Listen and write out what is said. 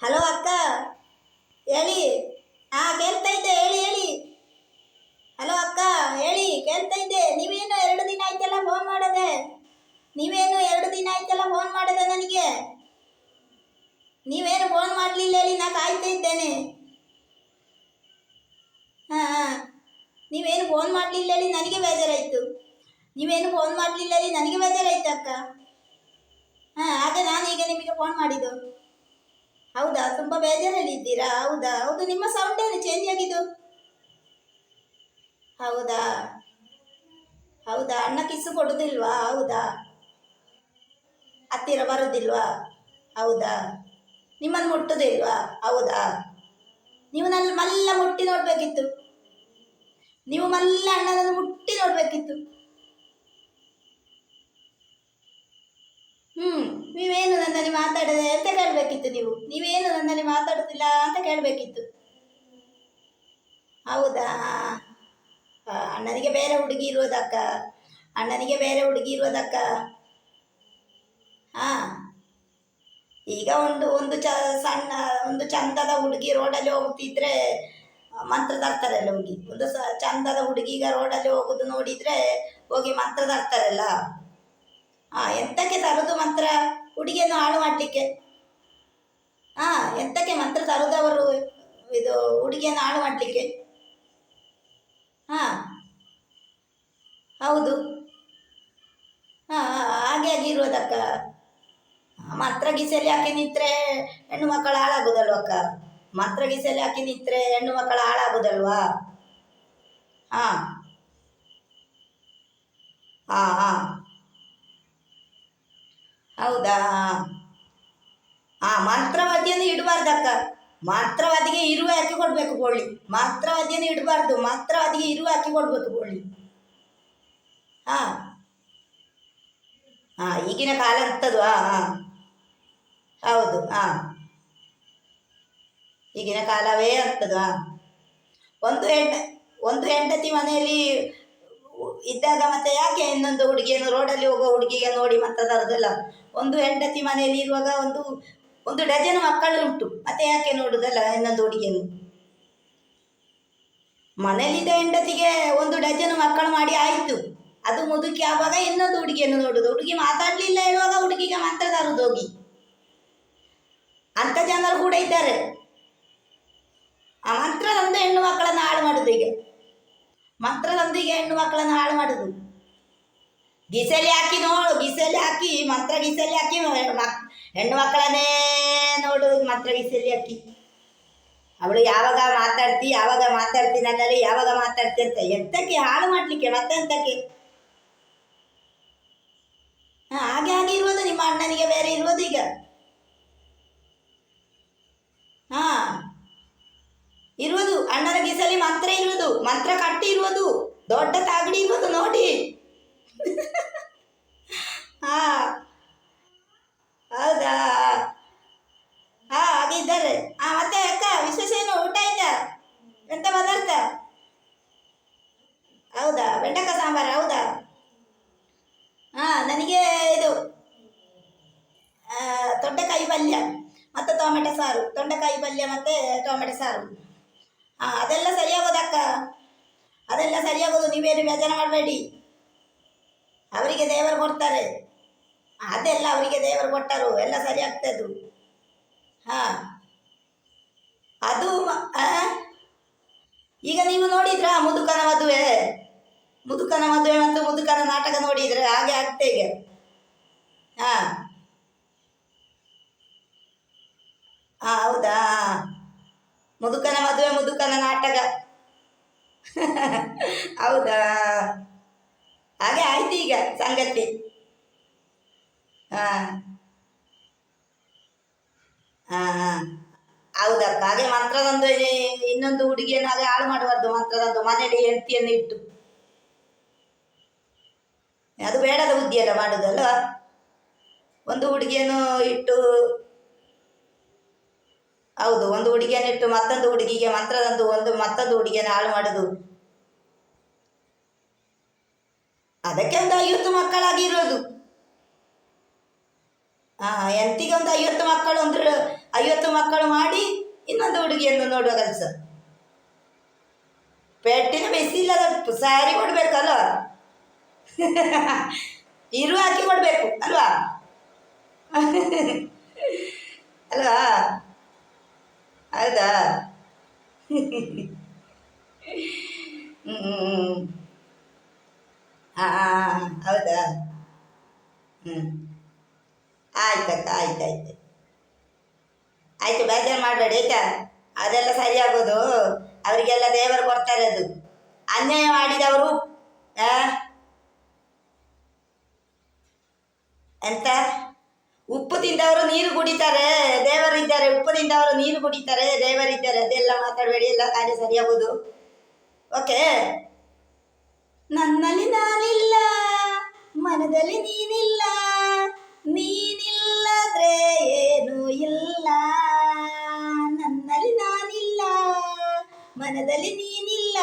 Hello ಅಕ್ಕ, ಹೇಳಿ. ಕೇಳ್ತಾ ಇದ್ದೆ, ಹೇಳಿ ಹೇಳಿ. ಹಲೋ ಅಕ್ಕ, ಹೇಳಿ, ಕೇಳ್ತಾ ಇದ್ದೆ. ನೀವೇನು 2 ದಿನ ಆಯ್ತಲ್ಲ ಫೋನ್ ಮಾಡದೆ. ನನಗೆ ನೀವೇನು ಫೋನ್ ಮಾಡಲಿಲ್ಲ ಹೇಳಿ, ನಾ ಕಾಯ್ತಾ ಇದ್ದೇನೆ. ಹಾಂ ಹಾಂ ನೀವೇನು ಫೋನ್ ಮಾಡಲಿಲ್ಲ ಹೇಳಿ, ನನಗೆ ಬೇಜಾರಾಯಿತು. ಅಕ್ಕ. ಹಾಗೆ ನಾನೀಗ ನಿಮಗೆ ಫೋನ್ ಮಾಡಿದ್ದು. ಹೌದಾ, ತುಂಬ ಬೇಜಾರಲ್ಲಿದ್ದೀರಾ? ಹೌದಾ, ಹೌದು. ನಿಮ್ಮ ಸೌಂಡ್ ಏನು ಚೇಂಜ್ ಆಗಿದ್ದು? ಹೌದಾ ಹೌದಾ, ಅಣ್ಣ ಕಿಸ್ಸು ಕೊಡುದಿಲ್ವಾ? ಹೌದಾ, ಹತ್ತಿರ ಬರುದಿಲ್ವಾ? ಹೌದಾ, ನಿಮ್ಮನ್ನು ಮುಟ್ಟುದಿಲ್ವಾ? ಹೌದಾ, ನೀವು ನನ್ನ ಮಲ್ಲ ಮುಟ್ಟಿ ನೋಡ್ಬೇಕಿತ್ತು. ನೀವು ಮಲ್ಲ ಅಣ್ಣನನ್ನು ಮುಟ್ಟಿ ನೋಡ್ಬೇಕಿತ್ತು. ನೀವೇನು ನನ್ನಲ್ಲಿ ಮಾತಾಡದೆ ಅಂತ ಕೇಳಬೇಕಿತ್ತು. ನೀವೇನು ನನ್ನಲ್ಲಿ ಮಾತಾಡುತ್ತಿಲ್ಲ ಅಂತ ಕೇಳಬೇಕಿತ್ತು. ಹೌದಾ, ಅಣ್ಣನಿಗೆ ಬೇರೆ ಹುಡುಗಿ ಇರುವುದಕ್ಕ. ಹಾ, ಈಗ ಒಂದು ಒಂದು ಸಣ್ಣ ಒಂದು ಚಂದದ ಹುಡುಗಿ ರೋಡಲ್ಲಿ ಹೋಗ್ತಿದ್ರೆ ಮಂತ್ರ ತರ್ತಾರಲ್ಲ ಹೋಗಿ. ಒಂದು ಚಂದದ ಹುಡುಗಿ ಈಗ ರೋಡಲ್ಲಿ ಹೋಗುದು ನೋಡಿದ್ರೆ ಹೋಗಿ ಮಂತ್ರ ತರ್ತಾರಲ್ಲ. ಎಂತಕ್ಕೆ ತರುದು ಮಂತ್ರ? ಹುಡುಗಿಯನ್ನು ಹಾಳು ಮಾಡಲಿಕ್ಕೆ. ಎಂತಕ್ಕೆ ಮಂತ್ರ ತರುದವರು? ಇದು ಹುಡುಗಿಯನ್ನು ಹಾಳು ಮಾಡಲಿಕ್ಕೆ. ಹೌದು. ಹಾಗೆ ಆಗಿರುವುದಕ್ಕ. ಮಂತ್ರ ಗೀಸಲ್ಲಿ ಹಾಕಿ ನಿಂತ್ರೆ ಹೆಣ್ಣು ಮಕ್ಕಳು ಹಾಳಾಗುದಲ್ವ ಅಕ್ಕ? ಮಂತ್ರ ಗೀಸಲ್ಲಿ ಹಾಕಿ ನಿಂತ್ರೆ ಹೆಣ್ಣು ಮಕ್ಕಳು ಹಾಳಾಗುದಲ್ವಾ? ಹಾಂ ಹಾಂ ಹಾಂ ಹೌದಾ? ಮಂತ್ರವಾದಿಯನ್ನು ಇಡಬಾರ್ದಕ್ಕ. ಮಂತ್ರವಾದಿಗೆ ಇರುವೆ ಹಾಕಿ ಕೊಡ್ಬೇಕು ಗೋಳಿ. ಮಂತ್ರವಾದಿಯನ್ನು ಇಡಬಾರ್ದು. ಮಂತ್ರವಾದಿಗೆ ಇರುವೆ ಹಾಕಿ ಕೊಡ್ಬೇಕು ಗೋಳಿ. ಹಾಂ ಈಗಿನ ಕಾಲ ಅಂತದು. ಹೌದು. ಈಗಿನ ಕಾಲವೇ ಅಂತದು. ಒಂದು ಹೆಂಡ ಒಂದು ಹೆಂಡತಿ ಮನೆಯಲ್ಲಿ ಇದ್ದಾಗ ಮತ್ತೆ ಯಾಕೆ ಇನ್ನೊಂದು ಹುಡುಗಿಯನ್ನು, ರೋಡಲ್ಲಿ ಹೋಗೋ ಹುಡುಗಿಗೆ ನೋಡಿ ಮತ್ತೆ ತರೋದಿಲ್ಲ? ಒಂದು ಹೆಂಡತಿ ಮನೆಯಲ್ಲಿ ಇರುವಾಗ ಒಂದು ಒಂದು ಡಜನ್ ಮಕ್ಕಳು ಉಂಟು, ಮತ್ತೆ ಯಾಕೆ ನೋಡುದಲ್ಲ ಇನ್ನೊಂದು ಹುಡುಗಿಯನ್ನು? ಮನೆಯಲ್ಲಿದ್ದ ಹೆಂಡತಿಗೆ ಒಂದು ಡಜನ್ ಮಕ್ಕಳು ಮಾಡಿ ಆಯಿತು. ಅದು ಮುದುಕಿ ಆವಾಗ ಇನ್ನೊಂದು ಹುಡುಗಿಯನ್ನು ನೋಡುದು. ಹುಡುಗಿ ಮಾತಾಡಲಿಲ್ಲ ಹೇಳುವಾಗ ಹುಡುಗಿಗೆ ಮಂತ್ರ ತರುದು ಹೋಗಿ. ಅಂಥ ಜನರು ಕೂಡ ಇದ್ದಾರೆ. ಆ ಮಂತ್ರದಂದು ಹೆಣ್ಣು ಮಕ್ಕಳನ್ನು ಹಾಳು ಮಾಡುದು. ಈಗ ಮಂತ್ರದೊಂದಿಗೆ ಹೆಣ್ಣು ಮಕ್ಕಳನ್ನು ಹಾಳು ಮಾಡುದು. ಗಿಸಲಿ ಹಾಕಿ ಮಂತ್ರ ಗಿಸಲಿ ಹಾಕಿ ಹೆಣ್ಣು ಮಕ್ಕಳನ್ನೇ ನೋಡುದು. ಮಂತ್ರ ಗಿಸಲಿ ಹಾಕಿ ಅವಳು ಯಾವಾಗ ಮಾತಾಡ್ತಿ ನನ್ನಲ್ಲಿ, ಯಾವಾಗ ಮಾತಾಡ್ತಿ ಅಂತ. ಎಂತಕ್ಕೆ ಹಾಳು ಮಾಡ್ಲಿಕ್ಕೆ, ಮತ್ತೆಂತಕ್ಕೆ? ಹಾಗೆ ಇರುವುದು. ನಿಮ್ಮ ಅಣ್ಣನಿಗೆ ಬೇರೆ ಇರುವುದು ಈಗ. ಇರುವುದು ಅಣ್ಣನ ಗಿಸಲಿ ಮಂತ್ರ ಇರುವುದು, ಮಂತ್ರ ಕಟ್ಟಿ ಇರುವುದು, ದೊಡ್ಡ ತಾಗಡಿ ಇರುವುದು ನೋಡಿ. ಹೌದಾ? ಹಾಗಿದ್ದಾರೆ. ಮತ್ತೆ ಅಕ್ಕ, ವಿಶೇಷ ಏನು? ಊಟ ಆಯ್ತಾ? ಎಂತ ಪದಾರ್ಥ? ಹೌದಾ, ಬೆಂಡಕಾಯಿ ಸಾಂಬಾರು. ಹೌದಾ? ನನಗೆ ಇದು ತೊಂಡೆಕಾಯಿ ಪಲ್ಯ ಮತ್ತು ಟೊಮೆಟೊ ಸಾರು. ತೊಂಡೆಕಾಯಿ ಪಲ್ಯ ಮತ್ತು ಟೊಮೆಟೊ ಸಾರು. ಅದೆಲ್ಲ ಸರಿಯಾಗೋದಕ್ಕ. ಅದೆಲ್ಲ ಸರಿಯಾಗೋದು. ನೀವೇನು ಬೇಜಾರು ಮಾಡಬೇಡಿ. ಅವರಿಗೆ ದೇವರು ಕೊಡ್ತಾರೆ. ಅದೆಲ್ಲ ಅವರಿಗೆ ದೇವರು ಕೊಟ್ಟರು, ಎಲ್ಲ ಸರಿ ಆಗ್ತದು. ಅದು ಈಗ ನೀವು ನೋಡಿದ್ರ ಮುದುಕನ ಮದುವೆ ಮತ್ತು ಮುದುಕನ ನಾಟಕ ನೋಡಿದ್ರೆ ಹಾಗೆ ಆಗ್ತೇ ಈಗ. ಹೌದಾ? ಮುದುಕನ ಮದುವೆ, ಮುದುಕನ ನಾಟಕ. ಹೌದಾ? ಹಾಗೆ ಆಯ್ತು ಈಗ ಸಂಗತಿ. ಹಾಂ ಹೌದಕ್ಕ. ಹಾಗೆ ಮಂತ್ರದೊಂದು ಇನ್ನೊಂದು ಹುಡುಗಿಯನ್ನು ಹಾಗೆ ಹಾಳು ಮಾಡಬಾರ್ದು. ಮಂತ್ರದೊಂದು ಮನೆಯಲ್ಲಿ ಹೆಂಡತಿಯನ್ನು ಇಟ್ಟು ಅದು ಬೇಡದ ಬುದ್ಧಿಯೆಲ್ಲ ಮಾಡುದಲ್ಲ. ಒಂದು ಹುಡುಗಿಯನ್ನು ಇಟ್ಟು, ಹೌದು, ಒಂದು ಹುಡುಗಿಯನ್ನು ಇಟ್ಟು ಮತ್ತೊಂದು ಹುಡುಗಿಗೆ ಮಂತ್ರದಂದು ಮತ್ತೊಂದು ಹುಡುಗಿಯನ್ನು ಹಾಳು ಮಾಡುದು. ಅದಕ್ಕೆ ಒಂದು 50 ಮಕ್ಕಳಾಗಿರೋದು. ಎಂತಿಗೆ ಒಂದು 50 ಮಕ್ಕಳು ಅಂದ್ರೆ 50 ಮಕ್ಕಳು ಮಾಡಿ ಇನ್ನೊಂದು ಹುಡುಗಿಯನ್ನು ನೋಡುವ ಕೆಲಸ. ಪೆಟ್ಟಿನ ಬಿಸಿಲ್ಲದ ಸ್ಯಾರಿ ಕೊಡ್ಬೇಕಲ್ವ, ಇರು ಹಾಕಿ ಕೊಡ್ಬೇಕು ಅಲ್ವಾ ಅಲ್ವಾ? ಹೌದಾ? ಹಾಂ ಹೌದಾ? ಹ್ಞೂ ಆಯ್ತಕ್ಕ, ಆಯ್ತಾಯ್ತು ಆಯಿತು, ಬೇಜಾರು ಮಾಡಬೇಡಿ ಆಯ್ತಾ. ಅದೆಲ್ಲ ಸರಿಯಾಗೋದು, ಅವರಿಗೆಲ್ಲ ದೇವರು ಕೊಡ್ತಾರೆ. ಅದು ಅನ್ಯಾಯ ಮಾಡಿದವರು ಎಂತ ಉಪ್ಪು ತಿಂದವರು ನೀರು ಕುಡಿತಾರೆ, ದೇವರಿದ್ದಾರೆ. ಉಪ್ಪು ತಿಂದವರು ನೀರು ಕುಡಿತಾರೆ, ದೇವರಿದ್ದಾರೆ. ಅದೆಲ್ಲ ಮಾತಾಡಬೇಡಿ, ಎಲ್ಲ ಕಾರ್ಯ ಸರಿಯಾಗೋದು. ಓಕೆ. ನನ್ನಲ್ಲಿ ನಾನಿಲ್ಲ, ಮನದಲ್ಲಿ ನೀನಿಲ್ಲ, ನೀನಿಲ್ಲದ್ರೆ ಏನೂ ಇಲ್ಲ. ನನ್ನಲ್ಲಿ ನಾನಿಲ್ಲ, ಮನದಲ್ಲಿ ನೀನಿಲ್ಲ,